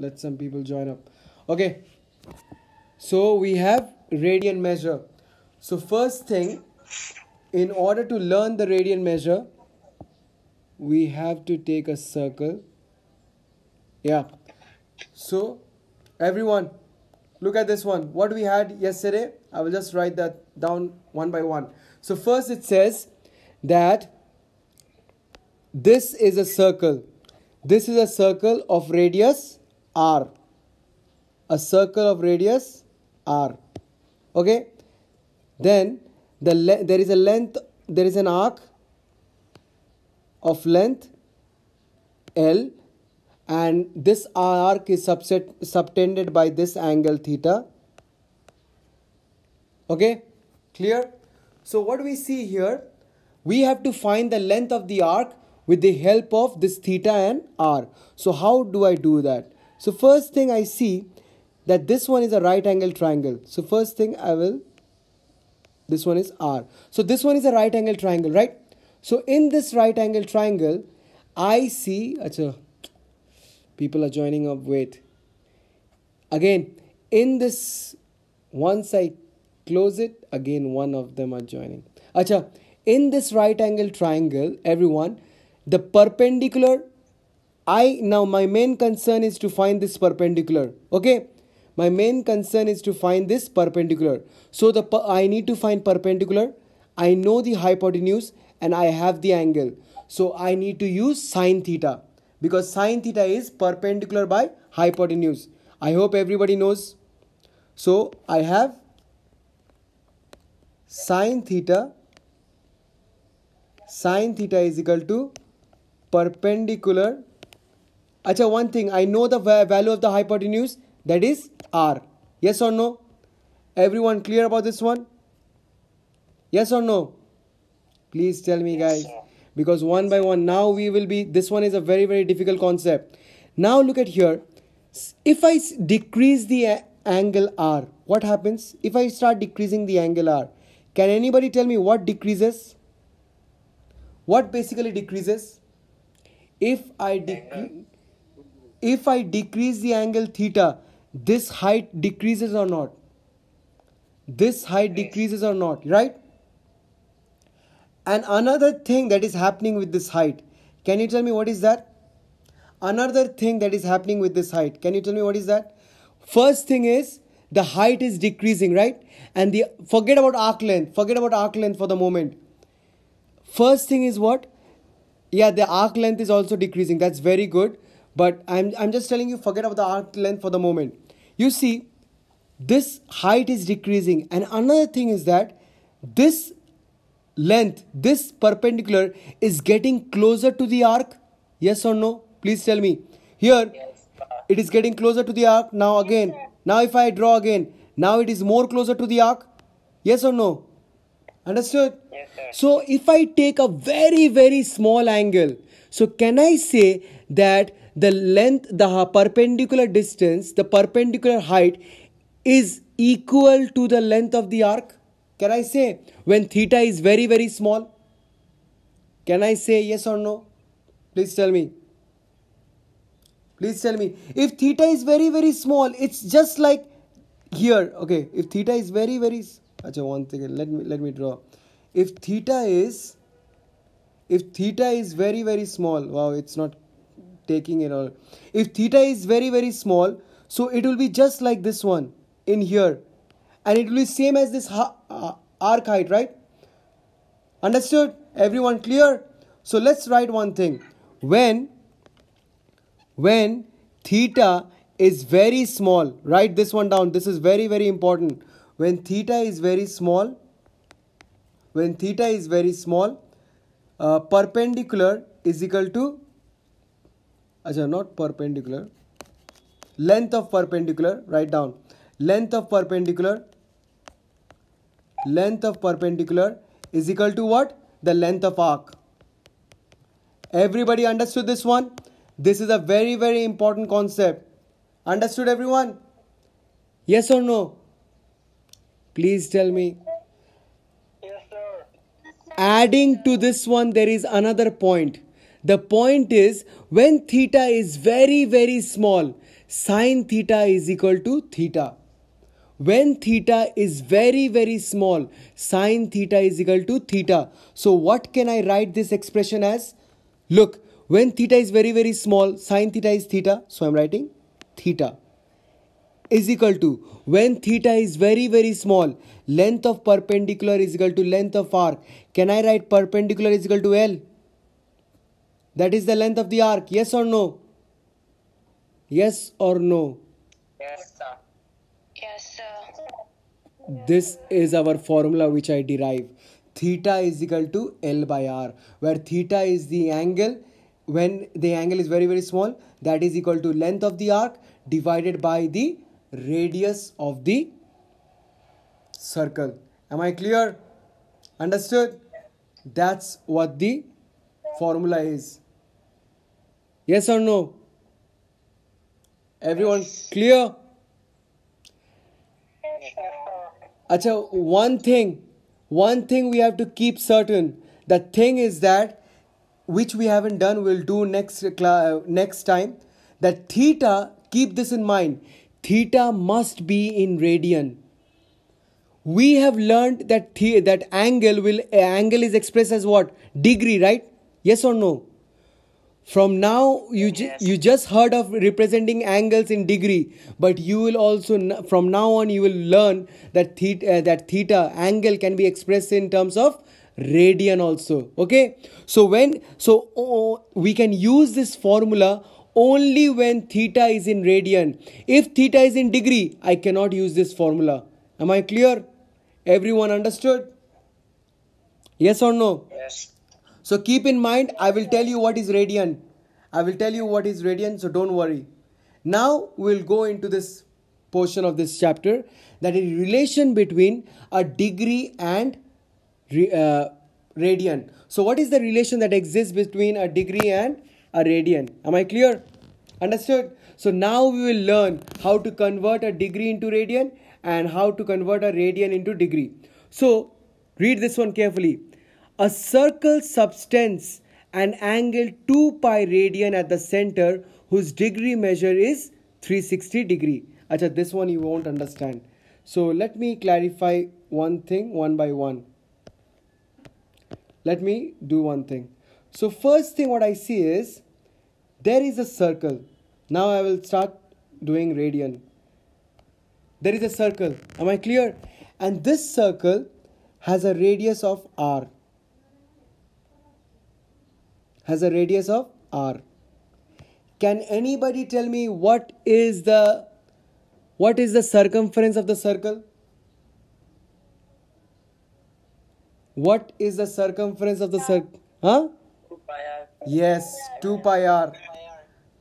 let some people join up. Okay, so we have radian measure. So first thing, in order to learn the radian measure, we have to take a circle. Yeah. So everyone, look at this one. What we had yesterday, I will just write that down one by one. So first it says that this is a circle. This is a circle of radius r. A circle of radius r. Okay. Then there is a length. There is an arc of length L, and this arc is subtended by this angle theta. Okay, clear? So what we see here, we have to find the length of the arc with the help of this theta and r. So how do I do that? So first thing I see that this one is a right angle triangle. So first thing this one is r. So this one is a right angle triangle, right? So in this right angle triangle, I see, people are joining up, wait. Again, in this, once I close it, again one of them are joining. In this right angle triangle, everyone, the perpendicular, now my main concern is to find this perpendicular, okay? My main concern is to find this perpendicular. So I need to find perpendicular. I know the hypotenuse and I have the angle. So I need to use sine theta, because sine theta is perpendicular by hypotenuse. I hope everybody knows. So I have sine theta. Sine theta is equal to perpendicular. One thing, I know the value of the hypotenuse, that is r. Yes or no? Everyone clear about this one? Yes or no? Please tell me, guys. Because one by one, now we will be, this one is a very, very difficult concept. Now look at here. If I decrease the angle r, what happens? If I start decreasing the angle r, can anybody tell me what decreases? What basically decreases? If I decrease the angle theta, this height decreases or not? This height decreases or not, right? And another thing that is happening with this height, can you tell me what is that? Another thing that is happening with this height, can you tell me what is that? First thing is, the height is decreasing, right? And forget about arc length for the moment. First thing is what? Yeah, the arc length is also decreasing. That's very good. But I'm just telling you, forget about the arc length for the moment. You see, this height is decreasing. And another thing is that this length, this perpendicular is getting closer to the arc. Yes or no? Please tell me. Here, it is getting closer to the arc. Now again, now if I draw again, now it is more closer to the arc. Yes or no? Understood? Yes, sir. So if I take a very, very small angle, so can I say that the length, the perpendicular distance, the perpendicular height is equal to the length of the arc? Can I say when theta is very, very small? Can I say yes or no? Please tell me. Please tell me. If theta is very, very small, it's just like here. Okay, if theta is very, very, one thing, let me draw. If theta is very, very small, wow, it's not taking it all. If theta is very, very small, so it will be just like this one in here, and it will be same as this arc height, right? Understood? Everyone clear? So let's write one thing. When theta is very small, write this one down. This is very, very important. When theta is very small, perpendicular is equal to, not perpendicular, length of perpendicular, write down. Length of perpendicular is equal to what? The length of arc. Everybody understood this one? This is a very, very important concept. Understood, everyone? Yes or no? Please tell me. Yes, sir. Adding to this one, there is another point. The point is, when theta is very, very small, sine theta is equal to theta. When theta is very, very small, sine theta is equal to theta. So what can I write this expression as? Look, when theta is very, very small, sine theta is theta. So I'm writing theta is equal to, when theta is very, very small, length of perpendicular is equal to length of arc. Can I write perpendicular is equal to L? That is the length of the arc. Yes or no? Yes or no? Yes, sir. Yes, sir. This is our formula which I derive. Theta is equal to L by R, where theta is the angle. When the angle is very, very small, that is equal to length of the arc divided by the radius of the circle. Am I clear? Understood? That's what the formula is. Yes or no? Everyone clear? Acha, one thing we have to keep certain. The thing is that, which we haven't done, we'll do next time. That theta, keep this in mind, theta must be in radian. We have learned that that angle is expressed as what? Degree, right? Yes or no? From now, you just heard of representing angles in degree, but you will also, from now on, you will learn that theta angle can be expressed in terms of radian also. Okay, so we can use this formula only when theta is in radian. If theta is in degree, I cannot use this formula. Am I clear? Everyone understood? Yes or no? Yes. So keep in mind, I will tell you what is radian. So don't worry. Now we'll go into this portion of this chapter, that is relation between a degree and radian. So what is the relation that exists between a degree and a radian? Am I clear? Understood? So now we will learn how to convert a degree into radian and how to convert a radian into degree. So read this one carefully. A circle subtends an angle 2 pi radian at the center whose degree measure is 360 degree. Acha, this one you won't understand. So let me clarify one thing one by one. Let me do one thing. So first thing what I see is, there is a circle. Now I will start doing radian. There is a circle. Am I clear? And this circle has a radius of r. Can anybody tell me what is the circumference of the circle? What is the circumference of the circle? Huh? 2 pi r. Yes, 2 pi r.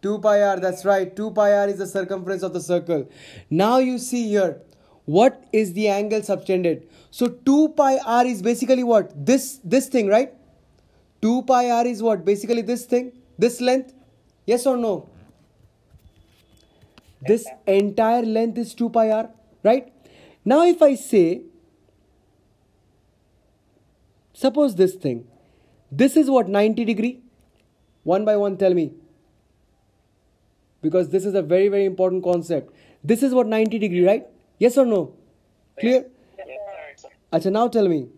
2 pi r, that's right. 2 pi r is the circumference of the circle. Now you see here, what is the angle subtended? So 2 pi r is basically what? This thing, right? 2 pi r is what? Basically this thing, this length. Yes or no? This entire length is 2 pi r, right? Now if I say, suppose this thing, this is what, 90 degree? One by one tell me. Because this is a very, very important concept. This is what, 90 degree, right? Yes or no? Clear? Yes, sir. Acha, now tell me,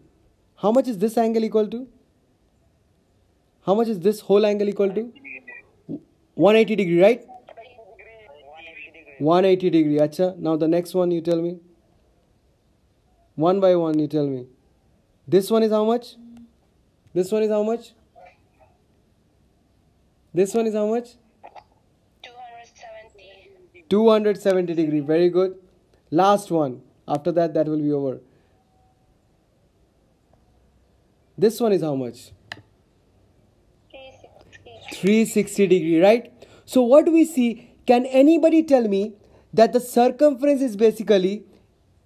how much is this angle equal to? How much is this whole angle equal to? 180 degree, right? 180 degree. Acha, now the next one you tell me. One by one you tell me. This one is how much? This one is how much? This one is how much? 270. 270 degree. Very good. Last one. After that will be over. This one is how much? 360. 360 degree, right? So what do we see? Can anybody tell me that the circumference is basically,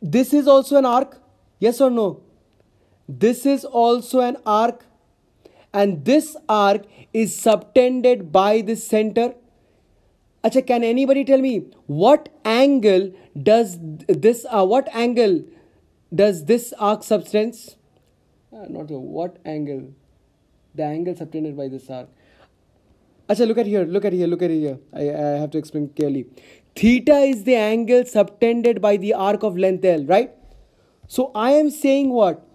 this is also an arc? Yes or no? This is also an arc, and this arc is subtended by this center. Acha, can anybody tell me what angle does this arc subtends? Not what angle. The angle subtended by this arc. Acha, look at here, look at here, look at here. I have to explain clearly. Theta is the angle subtended by the arc of length L, right? So I am saying what?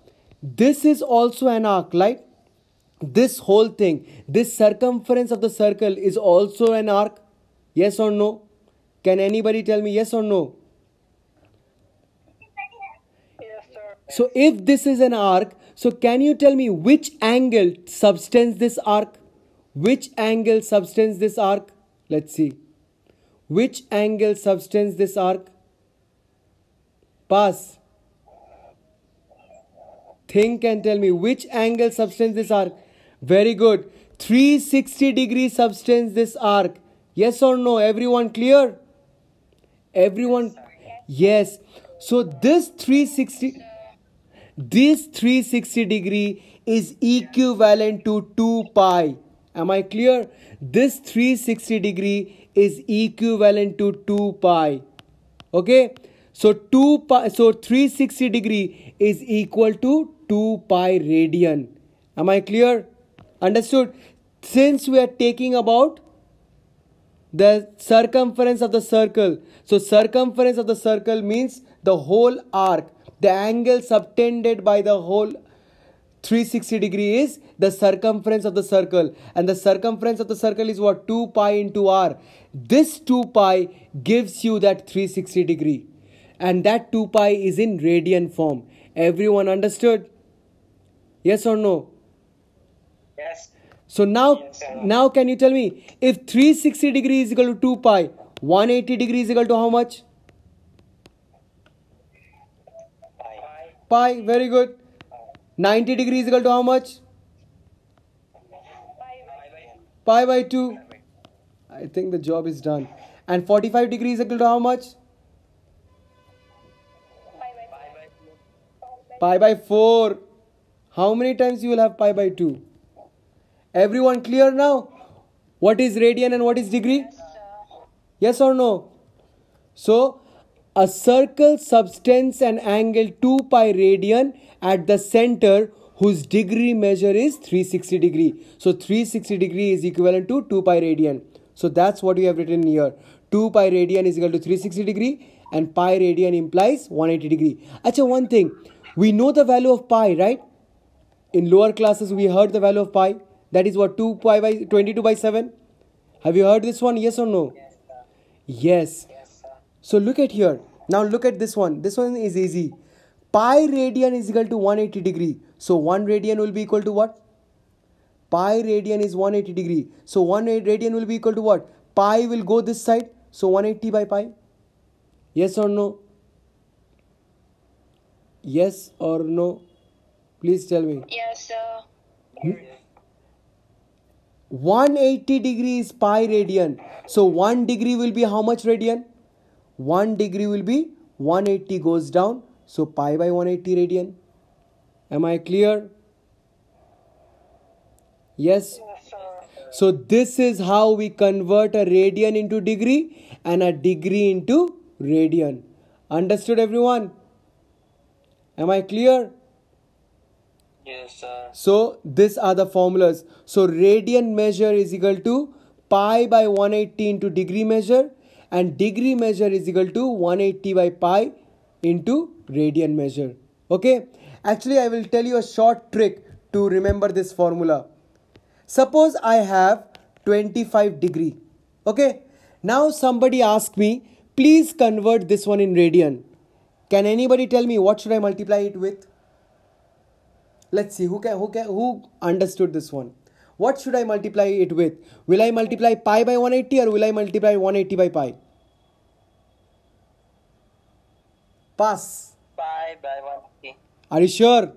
This is also an arc, right? This whole thing, this circumference of the circle is also an arc. Yes or no? Can anybody tell me yes or no? Yes, sir. So if this is an arc, so can you tell me which angle subtends this arc? Which angle subtends this arc? Let's see. Which angle subtends this arc? Pass. Think and tell me which angle subtends this arc. Very good. 360 degrees subtends this arc. Yes or no? Everyone clear? Everyone? Yes. So this 360 degree is equivalent to 2 pi. Am I clear? This 360 degree is equivalent to 2 pi. Okay? So 360 degree is equal to 2 pi radian. Am I clear? Understood? Since we are taking about the circumference of the circle, so circumference of the circle means the whole arc, the angle subtended by the whole 360 degree is the circumference of the circle, and the circumference of the circle is what? 2 pi into r. This 2 pi gives you that 360 degree, and that 2 pi is in radian form. Everyone understood? Yes or no? Yes. So now can you tell me, if 360 degree is equal to 2 pi, 180 degree is equal to how much? Pi. Very good. 90 degree is equal to how much? Pi by 2. I think the job is done. And 45 degree is equal to how much? Pi by 4. How many times you will have pi by 2? Everyone clear now? What is radian and what is degree? Yes or no? So a circle subtends an angle 2 pi radian at the center whose degree measure is 360 degree. So 360 degree is equivalent to 2 pi radian. So that's what we have written here. 2 pi radian is equal to 360 degree and pi radian implies 180 degree. Acha, one thing. We know the value of pi, right? In lower classes we heard the value of pi. That is what? 2 pi by 22 by 7. Have you heard this one? Yes or no? Yes. So look at here. Now look at this one. This one is easy. Pi radian is equal to 180 degree. So 1 radian will be equal to what? Pi radian is 180 degree. So 1 radian will be equal to what? Pi will go this side. So 180 by pi. Yes or no? Yes or no? Please tell me. Yes, sir. 180 degree is pi radian. So 1 degree will be how much radian? 1 degree will be 180 goes down. So pi by 180 radian. Am I clear? Yes. So this is how we convert a radian into degree and a degree into radian. Understood, everyone? Am I clear? Yes, sir. So these are the formulas. So radian measure is equal to pi by 180 into degree measure, and degree measure is equal to 180 by pi into radian measure. Okay. Actually, I will tell you a short trick to remember this formula. Suppose I have 25 degree. Okay. Now somebody asked me, please convert this one in radian. Can anybody tell me what should I multiply it with? Let's see who understood this one. What should I multiply it with? Will I multiply pi by 180 or will I multiply 180 by pi? Pass. Pi by 180. Are you sure?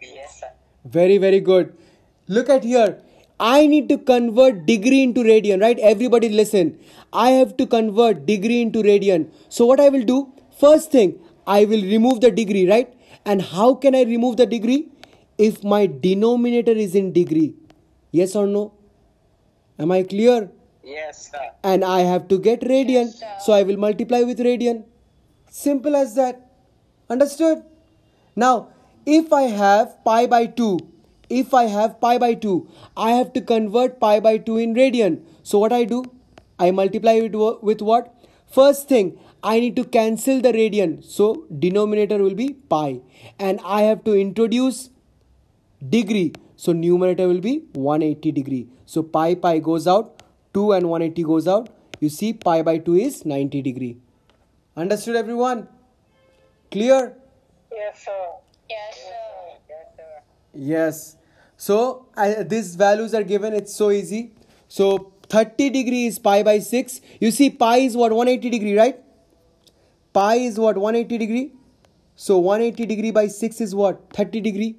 Yes, sir. Very, very good. Look at here. I need to convert degree into radian, right? Everybody listen. I have to convert degree into radian. So what I will do? First thing, I will remove the degree, right? And how can I remove the degree? If my denominator is in degree. Yes or no? Am I clear? Yes, sir. And I have to get radian. Yes, sir. So I will multiply with radian. Simple as that. Understood? Now, if I have pi by 2, if I have pi by 2, I have to convert pi by 2 in radian. So what I do? I multiply it with what? First thing, I need to cancel the radian. So denominator will be pi. And I have to introduce degree. So numerator will be 180 degree. So pi goes out. 2 and 180 goes out. You see pi by 2 is 90 degree. Understood everyone? Clear? Yes, sir. Yes, sir. Yes, sir. Yes. So these values are given. It's so easy. So 30 degree is pi by 6. You see pi is what? 180 degree, right? Pi is what? 180 degree. So 180 degree by 6 is what? 30 degree.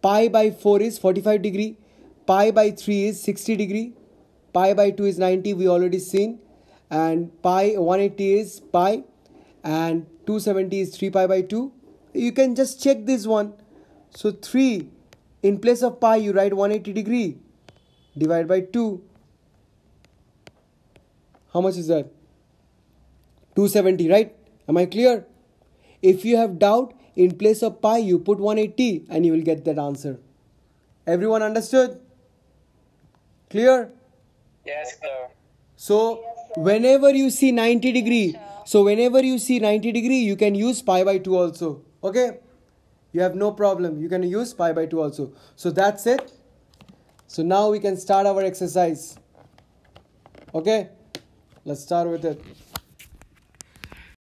Pi by 4 is 45 degree. Pi by 3 is 60 degree. Pi by 2 is 90. We already seen. And pi 180 is pi. And 270 is 3 pi by 2. You can just check this one. So 3, in place of pi you write 180 degree. Divide by 2. How much is that? 270, right? Am I clear? If you have doubt, in place of pi you put 180 and you will get that answer. Everyone understood? Clear? Yes, sir. So whenever you see 90 degree, you can use pi by 2 also. Okay? You have no problem. You can use pi by 2 also. So that's it. So now we can start our exercise. Okay? Let's start with it.